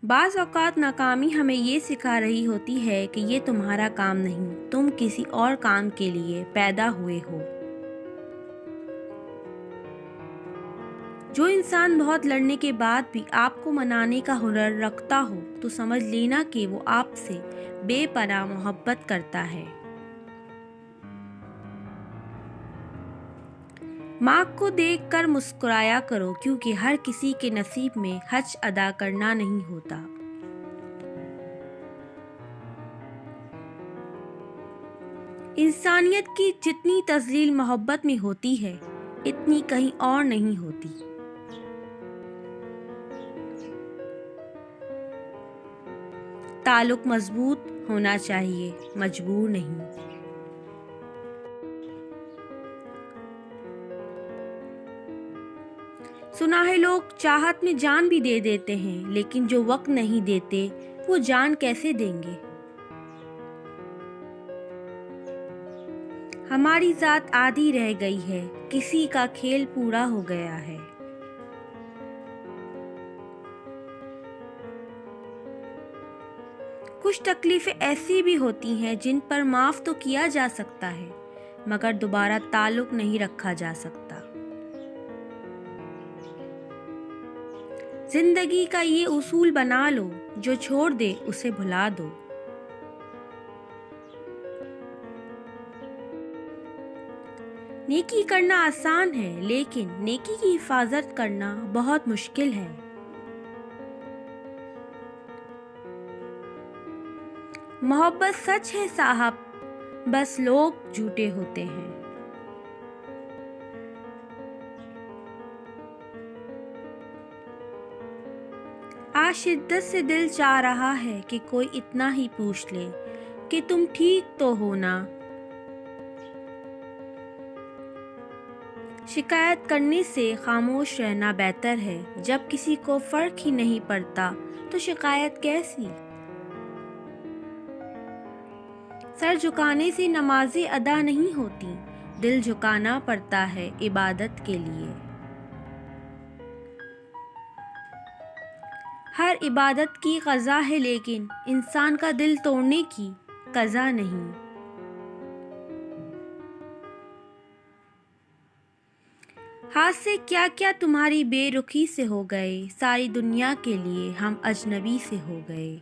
بعض اوقات ناکامی ہمیں یہ سکھا رہی ہوتی ہے کہ یہ تمہارا کام نہیں، تم کسی اور کام کے لیے پیدا ہوئے ہو۔ جو انسان بہت لڑنے کے بعد بھی آپ کو منانے کا ہنر رکھتا ہو تو سمجھ لینا کہ وہ آپ سے بے پناہ محبت کرتا ہے۔ ماں کو دیکھ کر مسکرایا کرو، کیونکہ ہر کسی کے نصیب میں حج ادا کرنا نہیں ہوتا۔ انسانیت کی جتنی تذلیل محبت میں ہوتی ہے، اتنی کہیں اور نہیں ہوتی۔ تعلق مضبوط ہونا چاہیے، مجبور نہیں۔ سنا ہے لوگ چاہت میں جان بھی دے دیتے ہیں، لیکن جو وقت نہیں دیتے وہ جان کیسے دیں گے؟ ہماری ذات آدھی رہ گئی ہے، کسی کا کھیل پورا ہو گیا ہے۔ کچھ تکلیفیں ایسی بھی ہوتی ہیں جن پر معاف تو کیا جا سکتا ہے، مگر دوبارہ تعلق نہیں رکھا جا سکتا۔ زندگی کا یہ اصول بنا لو، جو چھوڑ دے اسے بھلا دو۔ نیکی کرنا آسان ہے، لیکن نیکی کی حفاظت کرنا بہت مشکل ہے۔ محبت سچ ہے صاحب، بس لوگ جھوٹے ہوتے ہیں۔ آج شدت سے دل چاہ رہا ہے کہ کوئی اتنا ہی پوچھ لے کہ تم ٹھیک تو ہو نا۔ شکایت کرنے سے خاموش رہنا بہتر ہے، جب کسی کو فرق ہی نہیں پڑتا تو شکایت کیسی؟ سر جھکانے سے نمازیں ادا نہیں ہوتی، دل جھکانا پڑتا ہے عبادت کے لیے۔ ہر عبادت کی قضا ہے، لیکن انسان کا دل توڑنے کی قضا نہیں۔ ہاتھ سے کیا کیا تمہاری بے رخی سے ہو گئے، ساری دنیا کے لیے ہم اجنبی سے ہو گئے۔